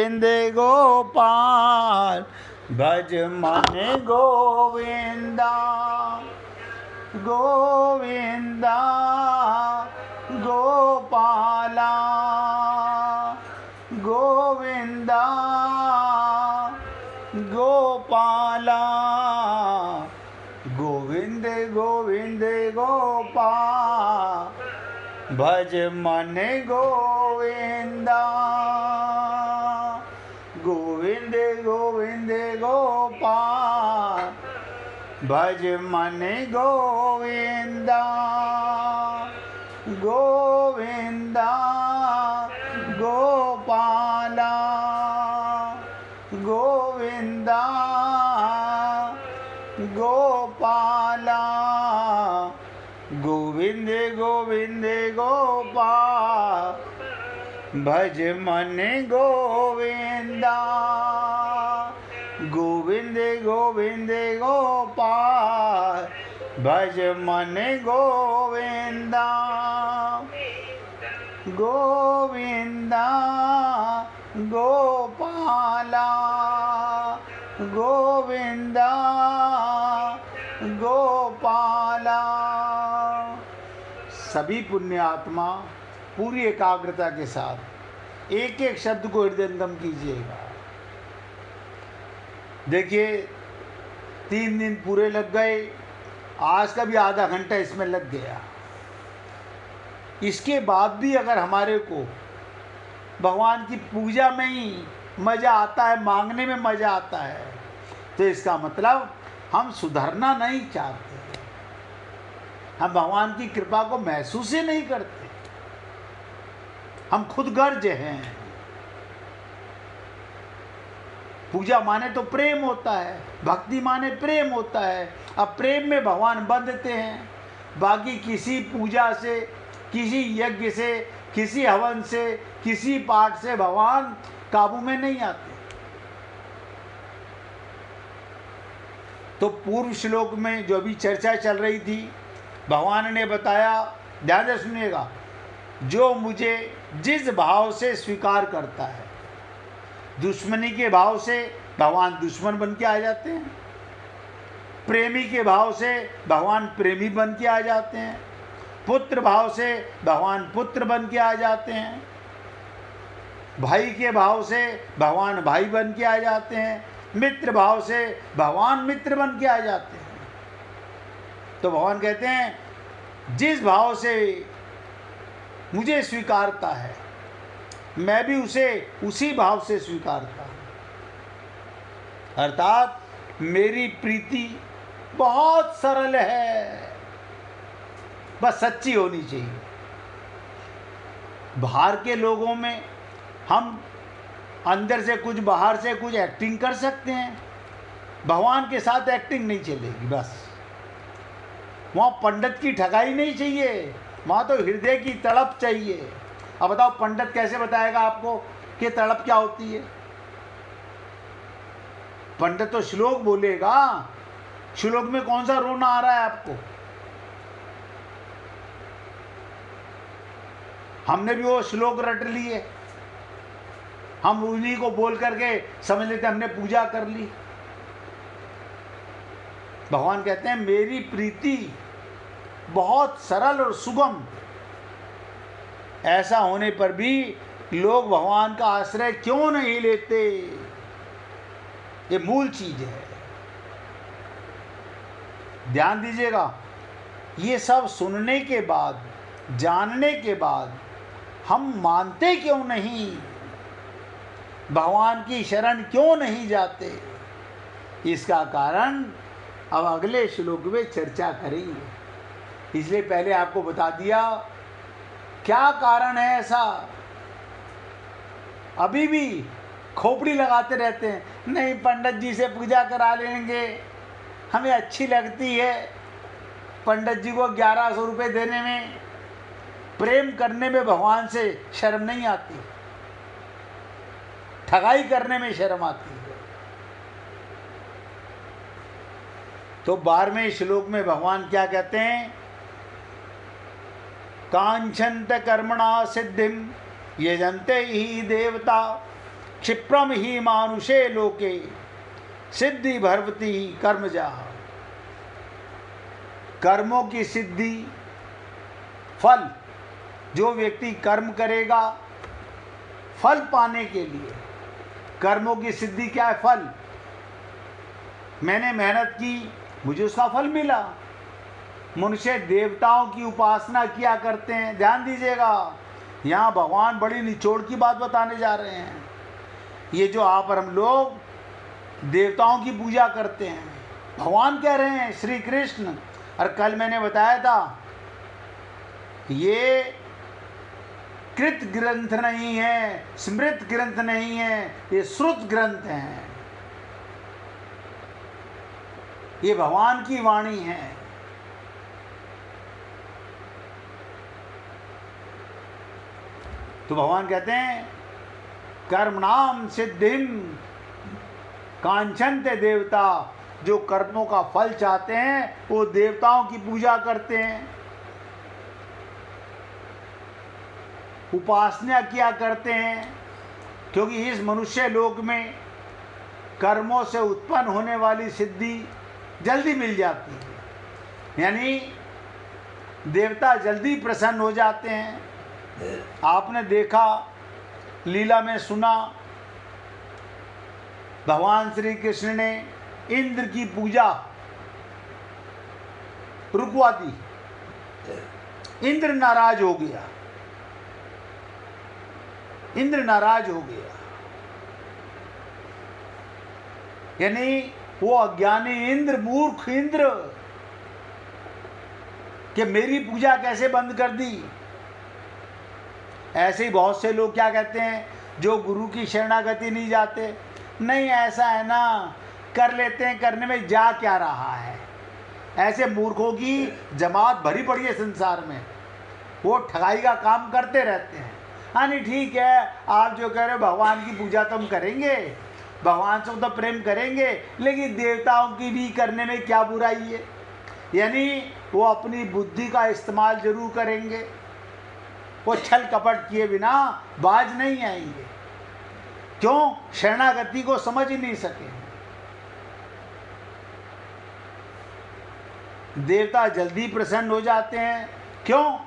गोविंद गोपाल भज मन गोविंदा गोविंदा गोपाला गोविंदा गोपाला गोविंद गोविंद गोपाल भज मन गोविंदा गोविंद गोविंद गोपाल भज मन गोविंदा गोविंदा गोपाला गोविंदा गोपाला गोविंद गोविंद गोपाल भज मन गोविंदा गोविंद गोविंद गोपाल भज मन गोविंदा गोविंदा गोपाला गोविंदा गोपाला। सभी पुण्य आत्मा पूरी एकाग्रता के साथ एक एक शब्द को हृदयंगम कीजिएगा। देखिए 3 दिन पूरे लग गए, आज का भी आधा घंटा इसमें लग गया। इसके बाद भी अगर हमारे को भगवान की पूजा में ही मज़ा आता है, मांगने में मज़ा आता है, तो इसका मतलब हम सुधरना नहीं चाहते, हम भगवान की कृपा को महसूस ही नहीं करते, हम खुद गर्ज हैं। पूजा माने तो प्रेम होता है, भक्ति माने प्रेम होता है। अब प्रेम में भगवान बंधते हैं, बाकी किसी पूजा से, किसी यज्ञ से, किसी हवन से, किसी पाठ से भगवान काबू में नहीं आते। तो पूर्व श्लोक में जो भी चर्चा चल रही थी, भगवान ने बताया, ध्यान से सुनिएगा, जो मुझे जिस भाव से स्वीकार करता है, दुश्मनी के भाव से भगवान दुश्मन बन के आ जाते हैं, प्रेमी के भाव से भगवान प्रेमी बन के आ जाते हैं, पुत्र भाव से भगवान पुत्र बन के आ जाते हैं, भाई के भाव से भगवान भाई बन के आ जाते हैं, मित्र भाव से भगवान मित्र बन के आ जाते हैं। तो भगवान कहते हैं जिस भाव से मुझे स्वीकारता है, मैं भी उसे उसी भाव से स्वीकारता हूँ। अर्थात मेरी प्रीति बहुत सरल है, बस सच्ची होनी चाहिए। बाहर के लोगों में हम अंदर से कुछ, बाहर से कुछ एक्टिंग कर सकते हैं, भगवान के साथ एक्टिंग नहीं चलेगी। बस वहाँ पंडित की ठगाई नहीं चाहिए, वहाँ तो हृदय की तड़प चाहिए। अब बताओ पंडित कैसे बताएगा आपको कि तड़प क्या होती है? पंडित तो श्लोक बोलेगा, श्लोक में कौन सा रोना आ रहा है आपको? हमने भी वो श्लोक रट लिए, हम उन्हीं को बोल करके समझ लेते हमने पूजा कर ली। भगवान कहते हैं मेरी प्रीति बहुत सरल और सुगम। ऐसा होने पर भी लोग भगवान का आश्रय क्यों नहीं लेते? ये मूल चीज है, ध्यान दीजिएगा। ये सब सुनने के बाद, जानने के बाद हम मानते क्यों नहीं? भगवान की शरण क्यों नहीं जाते? इसका कारण अब अगले श्लोक में चर्चा करेंगे। इसलिए पहले आपको बता दिया क्या कारण है ऐसा। अभी भी खोपड़ी लगाते रहते हैं, नहीं पंडित जी से पूजा करा लेंगे, हमें अच्छी लगती है पंडित जी को 1100 रुपये देने में, प्रेम करने में भगवान से शर्म नहीं आती, ठगाई करने में शर्म आती है। तो 12वें श्लोक में भगवान क्या कहते हैं? कांक्षन्त कर्मणा सिद्धिम यजन्ते ही देवता क्षिप्रम ही मानुषे लोके सिद्धि भरवती कर्मजा। कर्मों की सिद्धि, फल, जो व्यक्ति कर्म करेगा फल पाने के लिए, कर्मों की सिद्धि क्या है? फल। मैंने मेहनत की, मुझे उसका फल मिला। मनुष्य देवताओं की उपासना किया करते हैं। ध्यान दीजिएगा, यहाँ भगवान बड़ी निचोड़ की बात बताने जा रहे हैं। ये जो आप और हम लोग देवताओं की पूजा करते हैं, भगवान कह रहे हैं, श्री कृष्ण। और कल मैंने बताया था, ये कृत ग्रंथ नहीं है, स्मृत ग्रंथ नहीं है, ये श्रुत ग्रंथ हैं। ये भगवान की वाणी है। तो भगवान कहते हैं, कर्मणाम सिद्धिम कांक्षन्ते देवता। जो कर्मों का फल चाहते हैं वो देवताओं की पूजा करते हैं, उपासना किया करते हैं। क्योंकि इस मनुष्य लोक में कर्मों से उत्पन्न होने वाली सिद्धि जल्दी मिल जाती है, यानी देवता जल्दी प्रसन्न हो जाते हैं। आपने देखा, लीला में सुना, भगवान श्री कृष्ण ने इंद्र की पूजा रुकवा दी। इंद्र नाराज हो गया, इंद्र नाराज हो गया। यानी वो अज्ञानी इंद्र, मूर्ख इंद्र, कि मेरी पूजा कैसे बंद कर दी। ऐसे ही बहुत से लोग क्या कहते हैं, जो गुरु की शरणागति नहीं जाते। नहीं, ऐसा है ना, कर लेते हैं, करने में जा क्या रहा है। ऐसे मूर्खों की जमात भरी पड़ी है संसार में, वो ठगाई का काम करते रहते हैं। हाँ नहीं, ठीक है, आप जो कह रहे हो भगवान की पूजा तो हम करेंगे, भगवान से तो प्रेम करेंगे, लेकिन देवताओं की भी करने में क्या बुराई है। यानी वो अपनी बुद्धि का इस्तेमाल जरूर करेंगे, वो छल कपट किए बिना बाज नहीं आएंगे। क्यों? शरणागति को समझ ही नहीं सके। देवता जल्दी प्रसन्न हो जाते हैं। क्यों?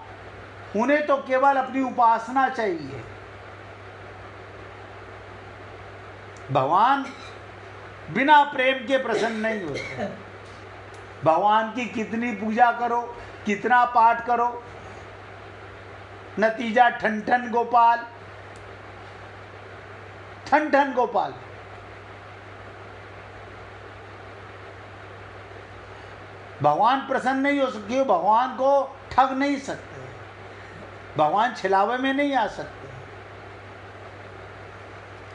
उन्हें तो केवल अपनी उपासना चाहिए। भगवान बिना प्रेम के प्रसन्न नहीं होते। भगवान की कितनी पूजा करो, कितना पाठ करो, नतीजा ठन ठन गोपाल, ठन ठन गोपाल। भगवान प्रसन्न नहीं हो सकते, भगवान को ठग नहीं सकते, भगवान छिलावे में नहीं आ सकते।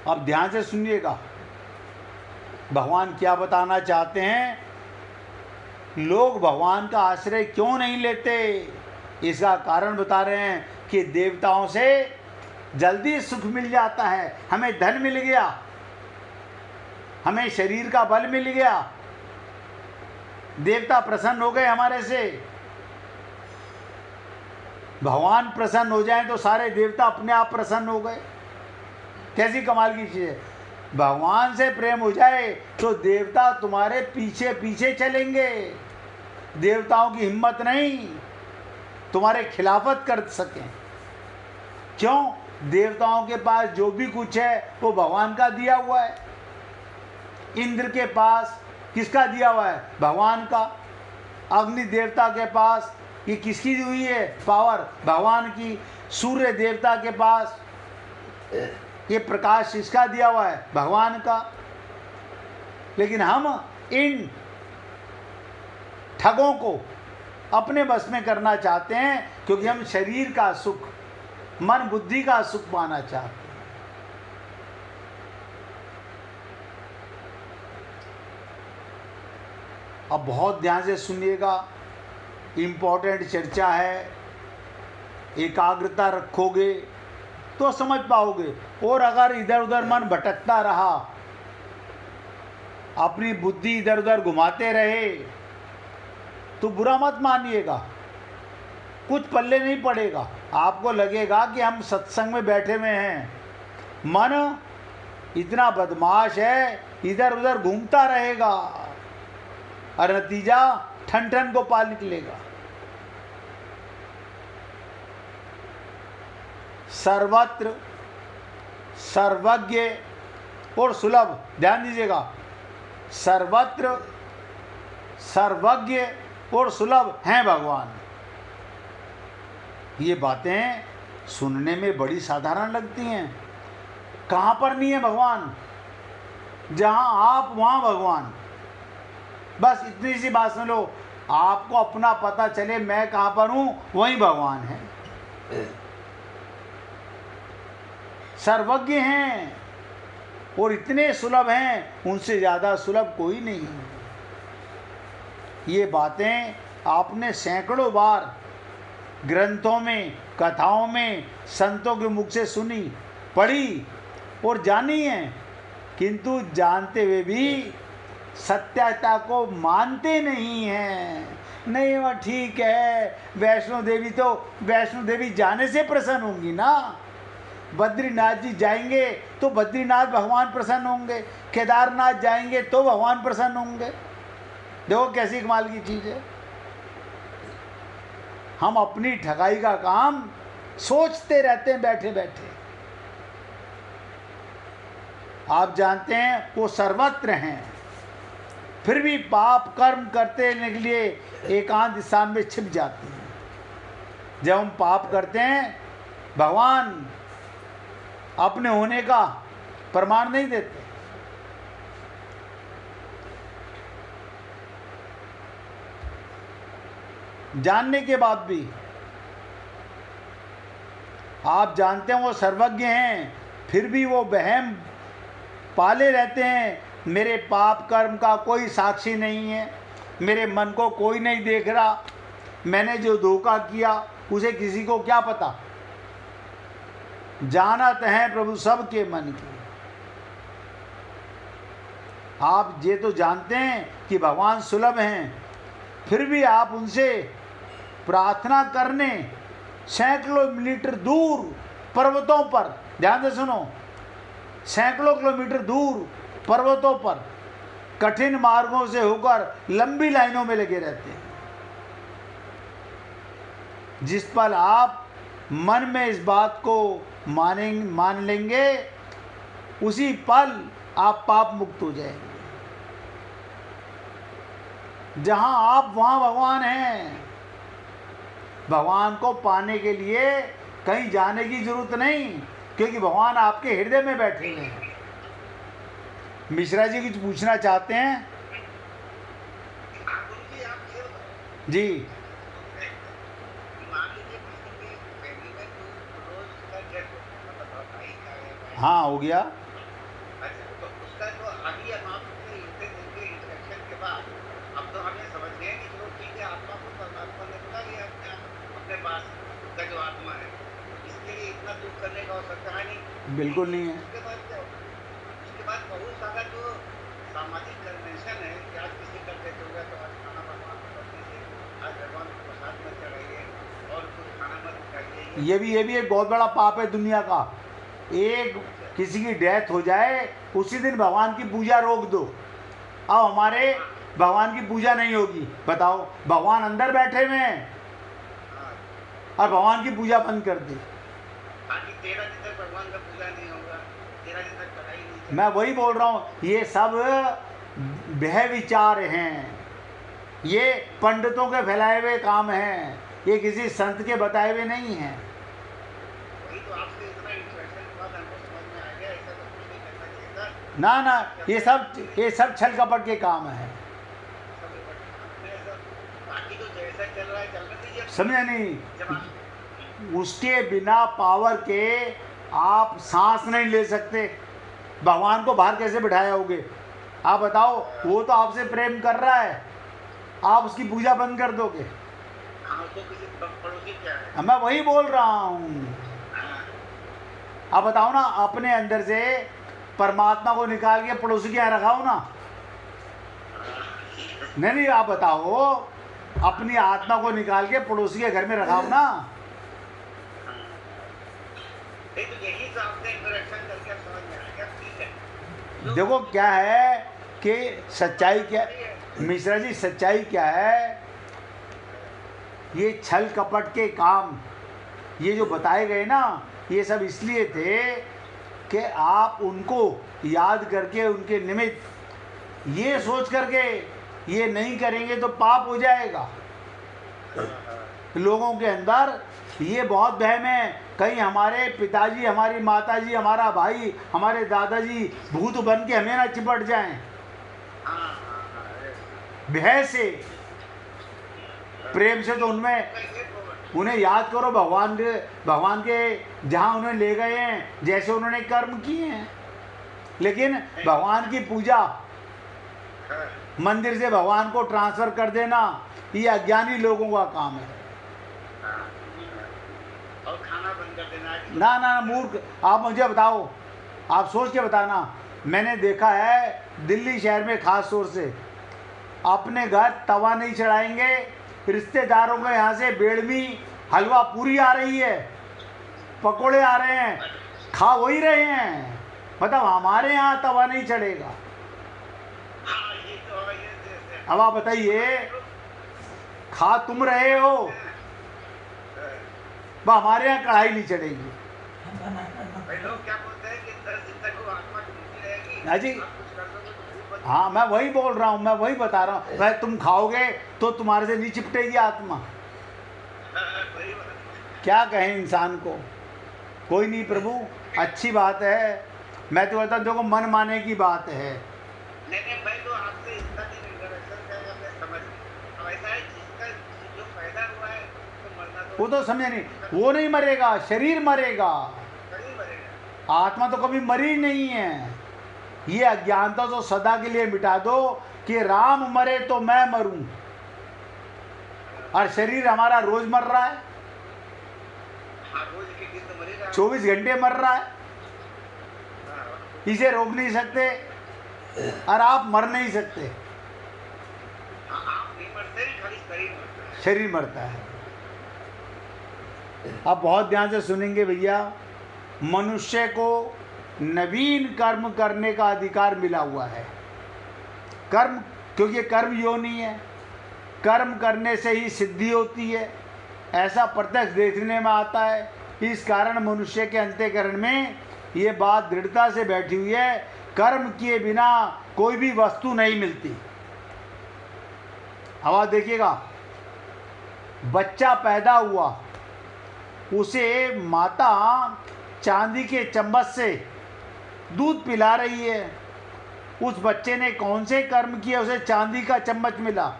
अब ध्यान से सुनिएगा, भगवान क्या बताना चाहते हैं। लोग भगवान का आश्रय क्यों नहीं लेते, इसका कारण बता रहे हैं कि देवताओं से जल्दी सुख मिल जाता है। हमें धन मिल गया, हमें शरीर का बल मिल गया, देवता प्रसन्न हो गए हमारे से। भगवान प्रसन्न हो जाए तो सारे देवता अपने आप प्रसन्न हो गए। कैसी कमाल की चीज़ है। भगवान से प्रेम हो जाए तो देवता तुम्हारे पीछे पीछे चलेंगे। देवताओं की हिम्मत नहीं तुम्हारे खिलाफत कर सकें। क्यों? देवताओं के पास जो भी कुछ है वो भगवान का दिया हुआ है। इंद्र के पास किसका दिया हुआ है? भगवान का। अग्नि देवता के पास ये किसकी दी हुई है पावर? भगवान की। सूर्य देवता के पास ये प्रकाश किसका दिया हुआ है? भगवान का। लेकिन हम इन ठगों को अपने बस में करना चाहते हैं, क्योंकि हम शरीर का सुख, मन बुद्धि का सुख पाना चाहते हैं। अब बहुत ध्यान से सुनिएगा, इम्पोर्टेंट चर्चा है। एकाग्रता रखोगे तो समझ पाओगे। और अगर इधर उधर मन भटकता रहा, अपनी बुद्धि इधर उधर घुमाते रहे, तो बुरा मत मानिएगा, कुछ पल्ले नहीं पड़ेगा। आपको लगेगा कि हम सत्संग में बैठे हुए हैं, मन इतना बदमाश है, इधर उधर घूमता रहेगा और नतीजा ठन ठन को पाल निकलेगा। सर्वत्र सर्वज्ञ और सुलभ, ध्यान दीजिएगा, सर्वत्र सर्वज्ञ और सुलभ हैं भगवान। ये बातें सुनने में बड़ी साधारण लगती हैं। कहाँ पर नहीं है भगवान? जहाँ आप वहाँ भगवान। बस इतनी सी बात सुन लो, आपको अपना पता चले मैं कहाँ पर हूँ, वहीं भगवान है। सर्वज्ञ हैं और इतने सुलभ हैं, उनसे ज़्यादा सुलभ कोई नहीं है। ये बातें आपने सैकड़ों बार ग्रंथों में, कथाओं में, संतों के मुख से सुनी, पढ़ी और जानी है, किंतु जानते हुए भी सत्यता को मानते नहीं हैं। नहीं वह ठीक है, वैष्णो देवी तो वैष्णो देवी जाने से प्रसन्न होंगी ना। बद्रीनाथ जी जाएंगे तो बद्रीनाथ भगवान प्रसन्न होंगे, केदारनाथ जाएंगे तो भगवान प्रसन्न होंगे। देखो कैसी कमाल की चीज़ है। हम अपनी ठगाई का काम सोचते रहते हैं बैठे बैठे। आप जानते हैं वो सर्वत्र हैं, फिर भी पाप कर्म करते रहने के लिए एकांत स्थान में छिप जाते हैं। जब हम पाप करते हैं, भगवान अपने होने का प्रमाण नहीं देते। जानने के बाद भी आप जानते हैं वो सर्वज्ञ हैं, फिर भी वो वहम पाले रहते हैं। मेरे पाप कर्म का कोई साक्षी नहीं है, मेरे मन को कोई नहीं देख रहा, मैंने जो धोखा किया उसे किसी को क्या पता। जानत है प्रभु सबके मन की। आप ये तो जानते हैं कि भगवान सुलभ हैं, फिर भी आप उनसे प्रार्थना करने सैकड़ों किलोमीटर दूर पर्वतों पर, ध्यान से सुनो, सैकड़ों किलोमीटर दूर पर्वतों पर कठिन मार्गों से होकर लंबी लाइनों में लगे रहते हैं। जिस पल आप मन में इस बात को मान लेंगे, उसी पल आप पाप मुक्त हो जाएंगे। जहां आप वहां भगवान हैं। भगवान को पाने के लिए कहीं जाने की जरूरत नहीं, क्योंकि भगवान आपके हृदय में बैठे हुए हैं। मिश्रा जी कुछ पूछना चाहते हैं? जी हाँ हो गया। अच्छा, तो उसका जो अभी हम आपके इंटरेक्शन के बाद अब तो हमें समझ गए कि चलो ठीक है, आत्मा को परमात्मा ने बुला लिया अपने पास, उसका जो आत्मा है, इसके लिए इतना दुख करने का आवश्यकता है नहीं। बिल्कुल नहीं है। उसके बाद क्या होगा? उसके बाद बहुत सारा जो सामाजिक कन्वेंशन है कि आज किसी का डेथ हो गया तो आज खाना भगवान को करने से, आज भगवान को प्रसाद मत चढ़ाइए और कुछ खाना मत खाइए। ये भी एक बहुत बड़ा पाप है दुनिया का। एक किसी की डेथ हो जाए उसी दिन भगवान की पूजा रोक दो। अब हमारे भगवान की पूजा नहीं होगी, बताओ, भगवान अंदर बैठे हुए हैं और भगवान की पूजा बंद कर दी। 13 दिन तक भगवान का पूजा नहीं होगा, 13 दिन तक पढ़ाई नहीं। मैं वही बोल रहा हूँ, ये सब वह विचार हैं, ये पंडितों के फैलाए हुए काम हैं, ये किसी संत के बताए हुए नहीं हैं। वही तो आपसे इतना इंटरेक्शन के बाद हमको समझ में आ गया, ऐसा तो कुछ नहीं करना चाहिए था। ना, ये सब छल कपट के काम है। बाकी तो जैसा चल रहा है चलने दीजिए। समझे नहीं? उसके बिना पावर के आप सांस नहीं ले सकते। भगवान को बाहर कैसे बिठाया होगे? आप बताओ, वो तो आपसे प्रेम कर रहा है, आप उसकी पूजा बंद कर दोगे? तो किसी पड़ोसी क्या है? मैं वही बोल रहा हूँ। आप बताओ ना, अपने अंदर से परमात्मा को निकाल के पड़ोसी के यहाँ रखाओ ना। नहीं, आप बताओ, अपनी आत्मा को निकाल के पड़ोसी के घर में रखाओ ना। तो यही तो आपने इंटरेक्शन करके समझ में आ गया, ठीक है। देखो क्या है कि सच्चाई क्या, मिश्रा जी सच्चाई क्या है, ये छल कपट के काम ये जो बताए गए ना, ये सब इसलिए थे कि आप उनको याद करके उनके निमित्त ये सोच करके ये नहीं करेंगे तो पाप हो जाएगा। लोगों के अंदर ये बहुत वहम है, कहीं हमारे पिताजी, हमारी माताजी, हमारा भाई, हमारे दादाजी भूत बन के हमें ना चिपट जाएं। भय से, प्रेम से तो उन्हें याद करो, भगवान के जहाँ उन्हें ले गए हैं, जैसे उन्होंने कर्म किए हैं। लेकिन भगवान की पूजा, मंदिर से भगवान को ट्रांसफर कर देना, ये अज्ञानी लोगों का काम है। और खाना बंद कर देना। ना ना मूर्ख, आप मुझे बताओ, आप सोच के बताना। मैंने देखा है दिल्ली शहर में खास तौर से, अपने घर तवा नहीं चढ़ाएंगे, रिश्तेदारों के यहाँ से बेड़मी हलवा पूरी आ रही है, पकोड़े आ रहे हैं, खा वही रहे हैं। मतलब हमारे यहाँ तवा नहीं चढ़ेगा। अब आप बताइए, खा तुम रहे हो, वह हमारे यहाँ कढ़ाई नहीं चढ़ेगी। लोग क्या बोलते हैं कि 10 दिन तक वो आत्मा ढूंढती रहेगी। हाँ जी, हाँ मैं वही बोल रहा हूँ, मैं वही बता रहा हूँ। भाई तुम खाओगे तो तुम्हारे से नहीं चिपटेगी आत्मा। क्या कहें इंसान को, कोई नहीं प्रभु, अच्छी बात है। मैं तो कहता हूँ देखो मन माने की बात है। नहीं मैं तो आपसे इतना समझ, अब ऐसा है जिसका जो पैदा हुआ है तो मरना तो, वो तो समझे नहीं, वो नहीं मरेगा, शरीर मरेगा, आत्मा तो कभी मरी नहीं है। ये अज्ञानता तो सदा के लिए मिटा दो कि राम मरे तो मैं मरूं, और शरीर हमारा रोज मर रहा है, 24 घंटे मर रहा है, इसे रोक नहीं सकते और आप मर नहीं सकते। आप नहीं मरते, खाली शरीर मरता है। शरीर मरता है। आप बहुत ध्यान से सुनेंगे भैया, मनुष्य को नवीन कर्म करने का अधिकार मिला हुआ है। कर्म, क्योंकि कर्म योनि है, कर्म करने से ही सिद्धि होती है, ऐसा प्रत्यक्ष देखने में आता है। इस कारण मनुष्य के अंतःकरण में ये बात दृढ़ता से बैठी हुई है, कर्म किए बिना कोई भी वस्तु नहीं मिलती। अब आप देखिएगा, बच्चा पैदा हुआ, उसे माता चांदी के चम्मच से दूध पिला रही है। उस बच्चे ने कौन से कर्म किए, उसे चांदी का चम्मच मिला।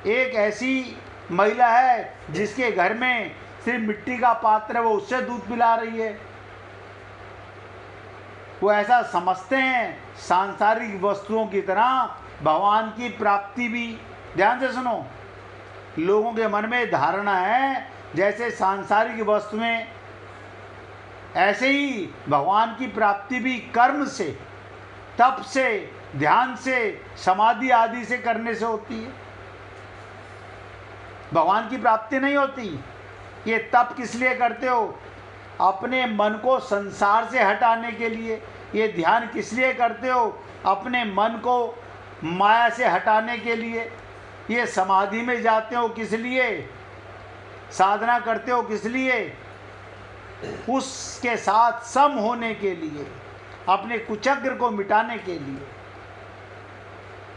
एक ऐसी महिला है जिसके घर में सिर्फ मिट्टी का पात्र है, वो उससे दूध पिला रही है। वो ऐसा समझते हैं सांसारिक वस्तुओं की तरह भगवान की प्राप्ति भी, ध्यान से सुनो, लोगों के मन में धारणा है जैसे सांसारिक वस्तुएं, ऐसे ही भगवान की प्राप्ति भी कर्म से, तप से, ध्यान से, समाधि आदि से करने से होती है। भगवान की प्राप्ति नहीं होती। ये तप किस लिए करते हो? अपने मन को संसार से हटाने के लिए। ये ध्यान किस लिए करते हो? अपने मन को माया से हटाने के लिए। ये समाधि में जाते हो किस लिए? साधना करते हो किस लिए? उसके साथ सम होने के लिए, अपने कुचक्र को मिटाने के लिए।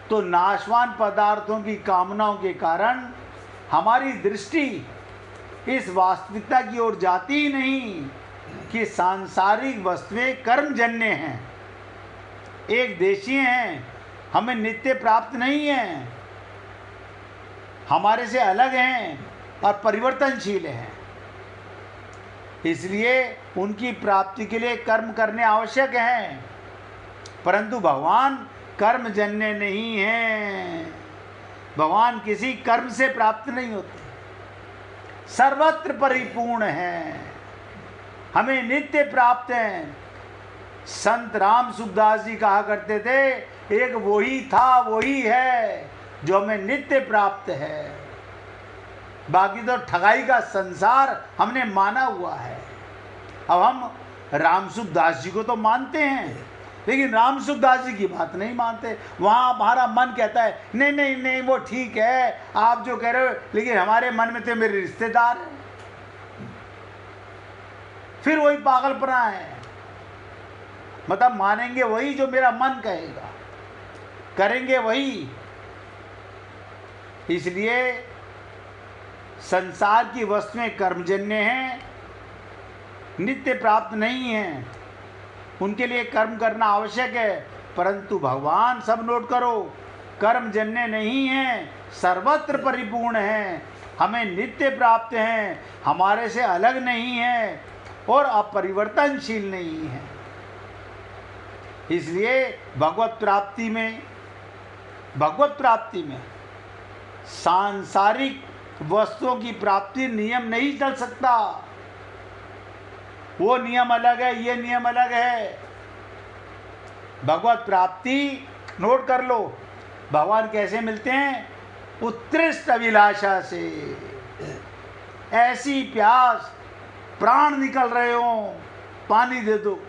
तो नाशवान पदार्थों की कामनाओं के कारण हमारी दृष्टि इस वास्तविकता की ओर जाती ही नहीं कि सांसारिक वस्तुएं कर्मजन्य हैं, एक देशीय हैं, हमें नित्य प्राप्त नहीं है, हमारे से अलग हैं और परिवर्तनशील हैं। इसलिए उनकी प्राप्ति के लिए कर्म करने आवश्यक हैं, परंतु भगवान कर्मजन्य नहीं हैं। भगवान किसी कर्म से प्राप्त नहीं होते, सर्वत्र परिपूर्ण हैं, हमें नित्य प्राप्त हैं। संत राम सुखदास जी कहा करते थे, एक वही था वही है जो हमें नित्य प्राप्त है। बाकी तो ठगाई का संसार हमने माना हुआ है। अब हम राम सुखदास जी को तो मानते हैं, लेकिन राम सुखदास जी की बात नहीं मानते। वहाँ हमारा मन कहता है नहीं नहीं नहीं वो ठीक है आप जो कह रहे हो, लेकिन हमारे मन में तो मेरे रिश्तेदार हैं। फिर वही पागलपना है, मतलब मानेंगे वही जो मेरा मन कहेगा, करेंगे वही। इसलिए संसार की वस्तुएं कर्मजन्य हैं, नित्य प्राप्त नहीं हैं, उनके लिए कर्म करना आवश्यक है। परंतु भगवान, सब नोट करो, कर्मजन्य नहीं हैं, सर्वत्र परिपूर्ण हैं, हमें नित्य प्राप्त हैं, हमारे से अलग नहीं हैं और अपरिवर्तनशील नहीं हैं। इसलिए भगवत प्राप्ति में सांसारिक वस्तुओं की प्राप्ति नियम नहीं चल सकता। वो नियम अलग है, ये नियम अलग है। भगवत प्राप्ति नोट कर लो, भगवान कैसे मिलते हैं? उत्कृष्ट अभिलाषा से। ऐसी प्यास, प्राण निकल रहे हो, पानी दे दो।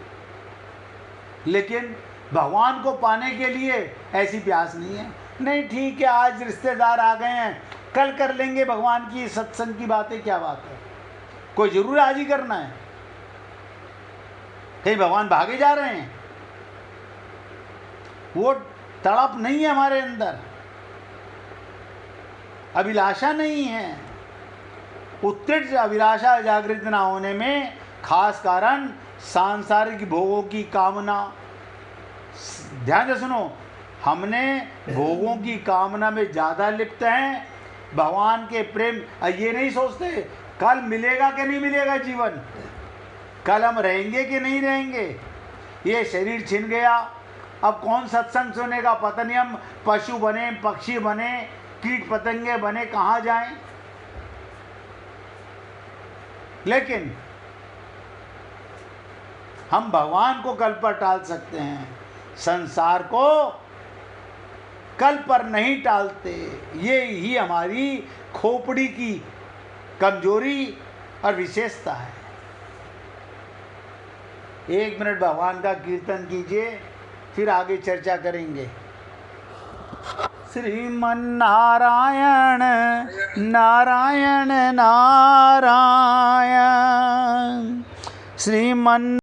लेकिन भगवान को पाने के लिए ऐसी प्यास नहीं है। नहीं ठीक है, आज रिश्तेदार आ गए हैं, कल कर लेंगे भगवान की सत्संग की बातें। क्या बात है, कोई जरूर आज ही करना है? कहीं भगवान भागे जा रहे हैं? वो तड़प नहीं है हमारे अंदर, अभिलाषा नहीं है। उत्कृष्ट अभिलाषा जागृत ना होने में खास कारण सांसारिक भोगों की कामना। ध्यान से सुनो, हमने भोगों की कामना में ज़्यादा लिप्त हैं। भगवान के प्रेम, ये नहीं सोचते कल मिलेगा कि नहीं मिलेगा जीवन, कल हम रहेंगे कि नहीं रहेंगे। ये शरीर छिन गया, अब कौन सत्संग सुनेगा, पता नहीं हम पशु बने, पक्षी बने, कीट पतंगे बने, कहाँ जाएं। लेकिन हम भगवान को कल पर टाल सकते हैं, संसार को कल पर नहीं टालते। ये ही हमारी खोपड़ी की कमजोरी और विशेषता है। 1 मिनट भगवान का कीर्तन कीजिए, फिर आगे चर्चा करेंगे। श्रीमन नारायण नारायण नारायण, श्रीमन